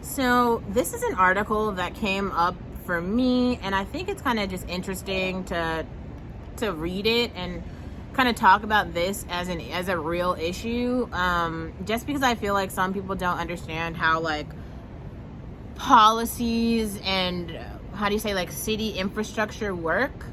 So this is an article that came up for me, and I think it's kind of just interesting to read it and kind of talk about this as a real issue. Just because I feel like some people don't understand how like policies and how do you say like city infrastructure work.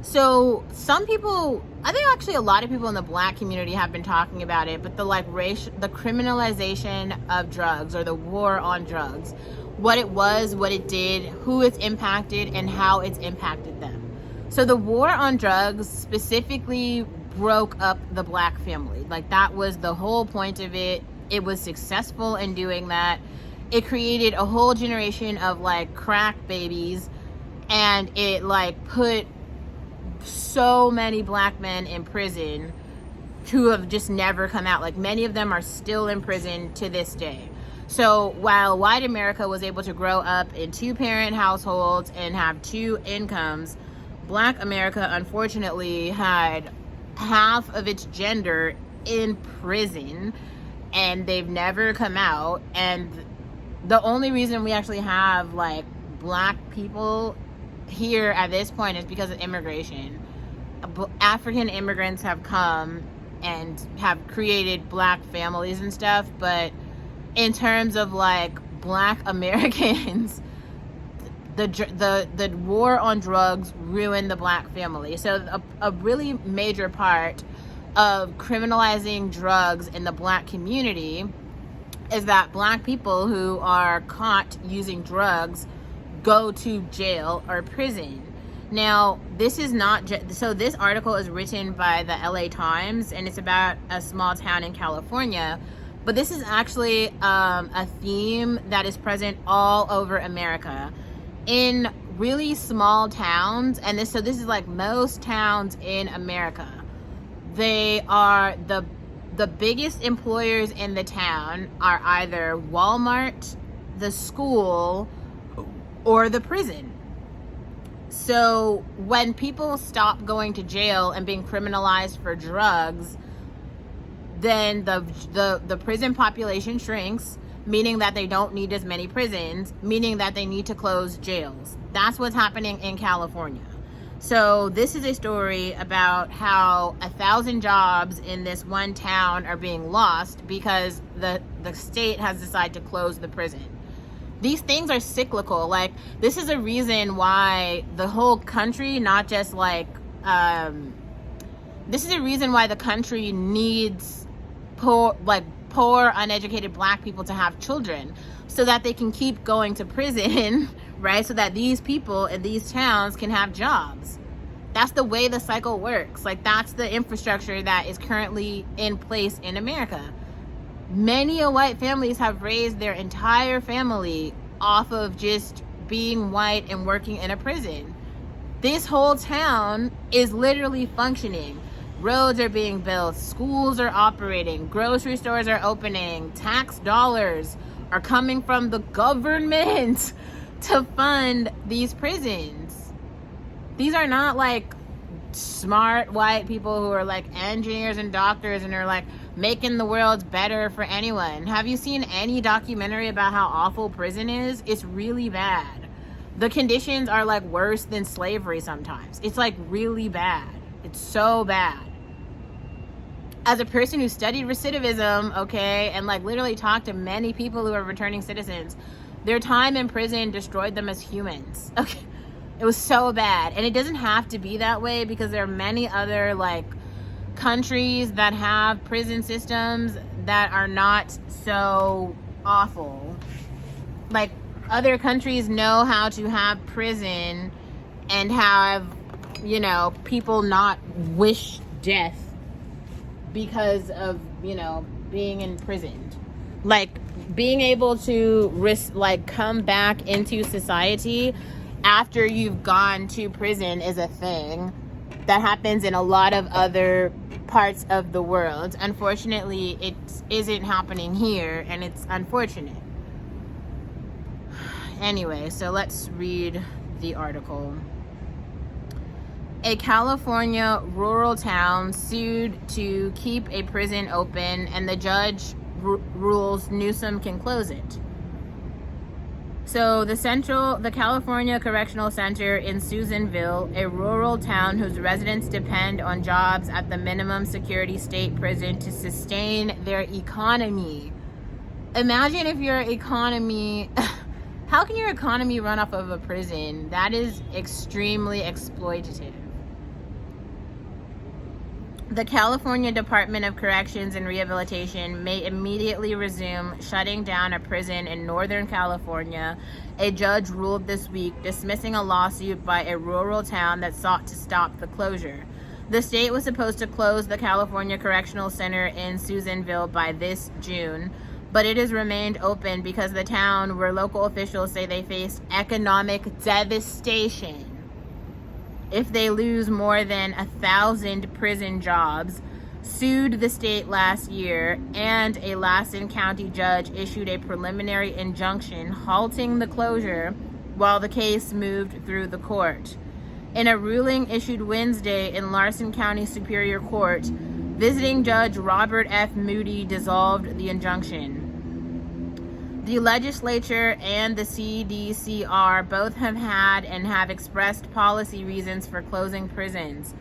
So some people, I think actually a lot of people in the Black community have been talking about it, but the criminalization of drugs, or the war on drugs, what it was, what it did, who it's impacted, and how it's impacted them. So the war on drugs specifically broke up the Black family. Like, that was the whole point of it. It was successful in doing that. It created a whole generation of like crack babies, and it like put so many Black men in prison who have just never come out. Like, many of them are still in prison to this day. So while white America was able to grow up in 2-parent households and have 2 incomes, Black America unfortunately had half of its gender in prison, and they've never come out. And the only reason we actually have like Black people here at this point is because of immigration. African immigrants have come and have created Black families and stuff, but in terms of like Black Americans, the war on drugs ruined the Black family. So a really major part of criminalizing drugs in the Black community is that Black people who are caught using drugs go to jail or prison. Now, this is not so this article is written by the LA Times, and it's about a small town in California, but this is actually a theme that is present all over America in really small towns. And this is like most towns in America. They are the biggest employers in the town are either Walmart, the school, or the prison. So when people stop going to jail and being criminalized for drugs, then the prison population shrinks, meaning that they don't need as many prisons, meaning that they need to close jails. That's what's happening in California. So this is a story about how 1,000 jobs in this one town are being lost because the state has decided to close the prison. These things are cyclical. Like, this is a reason why the whole country, not just like, this is a reason why the country needs poor, uneducated Black people to have children so that they can keep going to prison, right? So that these people in these towns can have jobs. That's the way the cycle works. Like, that's the infrastructure that is currently in place in America. Many white families have raised their entire family off of just being white and working in a prison. This whole town is literally functioning. Roads are being built, schools are operating, grocery stores are opening, tax dollars are coming from the government to fund these prisons. These are not like smart white people who are like engineers and doctors and are like making the world better for anyone. Have you seen any documentary about how awful prison is? It's really bad. The conditions are like worse than slavery sometimes. It's like really bad. It's so bad. As a person who studied recidivism, okay, and like literally talked to many people who are returning citizens, their time in prison destroyed them as humans. Okay. It was so bad. And it doesn't have to be that way, because there are many other like countries that have prison systems that are not so awful. Like, other countries know how to have prison and have, you know, people not wish death because of, you know, being imprisoned. Like, being able to come back into society after you've gone to prison is a thing that happens in a lot of other parts of the world. Unfortunately, it isn't happening here, and it's unfortunate. Anyway, so let's read the article. A California rural town sued to keep a prison open, and the judge rules, Newsom can close it. So the California Correctional Center in Susanville, a rural town whose residents depend on jobs at the minimum security state prison to sustain their economy. Imagine if your economy, how can your economy run off of a prison? That is extremely exploitative. The California Department of Corrections and Rehabilitation may immediately resume shutting down a prison in Northern California, a judge ruled this week, dismissing a lawsuit by a rural town that sought to stop the closure. The state was supposed to close the California Correctional Center in Susanville by this June, but it has remained open because the town, where local officials say they face economic devastation if they lose more than 1,000 prison jobs, sued the state last year, and a Lassen County judge issued a preliminary injunction halting the closure while the case moved through the court. In a ruling issued Wednesday in Larson County Superior Court, visiting Judge Robert F. Moody dissolved the injunction. The legislature and the CDCR both have had and have expressed policy reasons for closing prisons.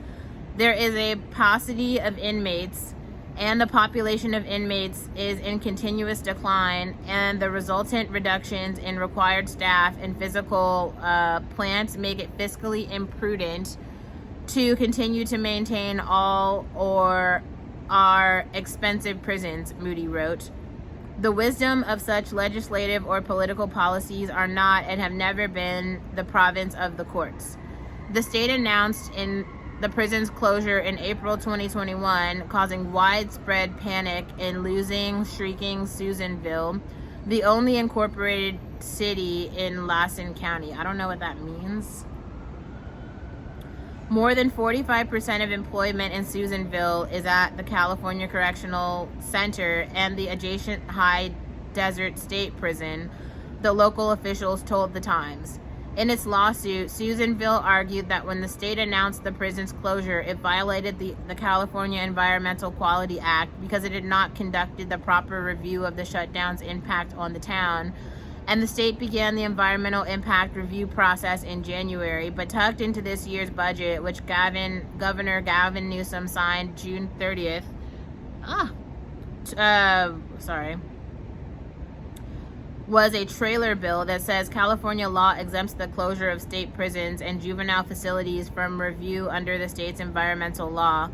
There is a paucity of inmates, and the population of inmates is in continuous decline, and the resultant reductions in required staff and physical plants make it fiscally imprudent to continue to maintain all or our expensive prisons, Moody wrote. The wisdom of such legislative or political policies are not and have never been the province of the courts. The state announced in the prison's closure in April 2021, causing widespread panic in shrieking Susanville, the only incorporated city in Lassen County. I don't know what that means. More than 45% of employment in Susanville is at the California Correctional Center and the adjacent High Desert State Prison, the local officials told The Times. In its lawsuit, Susanville argued that when the state announced the prison's closure, it violated the California Environmental Quality Act because it had not conducted the proper review of the shutdown's impact on the town, and the state began the environmental impact review process in January, but tucked into this year's budget, which Governor Gavin Newsom signed June 30th. Was a trailer bill that says California law exempts the closure of state prisons and juvenile facilities from review under the state's environmental law.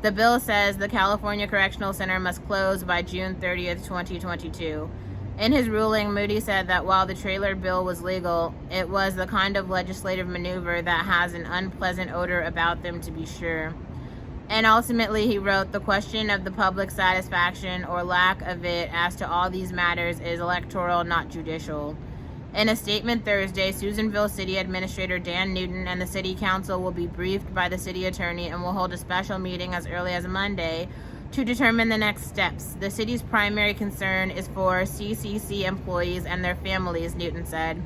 The bill says the California Correctional Center must close by June 30th, 2022. In his ruling, Moody said that while the trailer bill was legal, it was the kind of legislative maneuver that has an unpleasant odor about them, to be sure. And ultimately, he wrote, the question of the public's satisfaction or lack of it as to all these matters is electoral, not judicial. In a statement Thursday, Susanville City Administrator Dan Newton and the City Council will be briefed by the City Attorney and will hold a special meeting as early as Monday to determine the next steps. The city's primary concern is for CCC employees and their families, Newton said.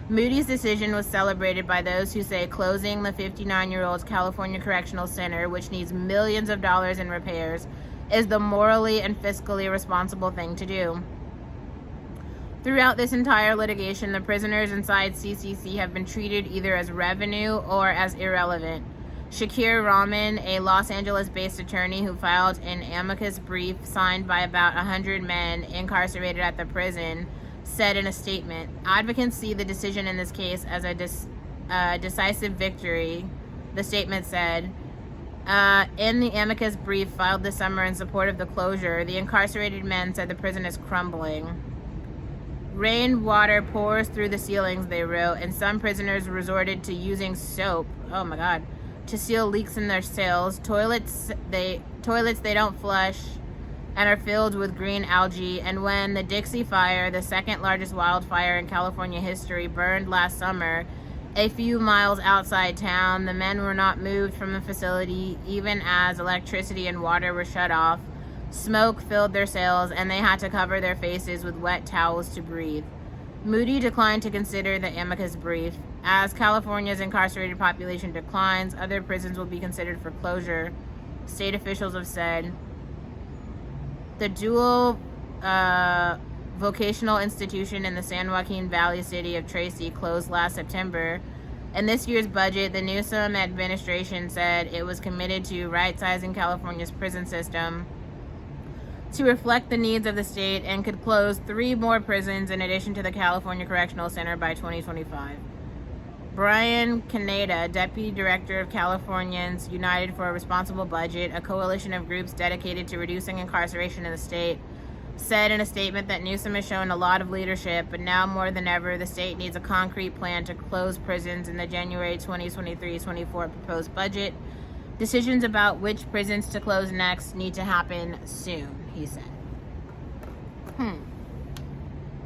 Moody's decision was celebrated by those who say closing the 59-year-old California Correctional Center, which needs millions of dollars in repairs, is the morally and fiscally responsible thing to do. Throughout this entire litigation, the prisoners inside CCC have been treated either as revenue or as irrelevant. Shakir Rahman, a Los Angeles-based attorney who filed an amicus brief signed by about 100 men incarcerated at the prison, said in a statement, advocates see the decision in this case as a decisive victory, the statement said. In the amicus brief filed this summer in support of the closure, the incarcerated men said the prison is crumbling. Rainwater pours through the ceilings, they wrote, and some prisoners resorted to using soap, oh my God, to seal leaks in their cells. Toilets they don't flush and are filled with green algae. And when the Dixie Fire, the second largest wildfire in California history, burned last summer a few miles outside town, the men were not moved from the facility even as electricity and water were shut off. Smoke filled their cells and they had to cover their faces with wet towels to breathe. Moody declined to consider the amicus brief. As California's incarcerated population declines, other prisons will be considered for closure, state officials have said. The dual vocational institution in the San Joaquin Valley city of Tracy closed last September. In this year's budget, the Newsom administration said it was committed to right-sizing California's prison system to reflect the needs of the state and could close 3 more prisons in addition to the California Correctional Center by 2025. Brian Caneda, Deputy Director of Californians United for a Responsible Budget, a coalition of groups dedicated to reducing incarceration in the state, said in a statement that Newsom has shown a lot of leadership, but now more than ever, the state needs a concrete plan to close prisons in the January 2023-24 proposed budget. Decisions about which prisons to close next need to happen soon, he said.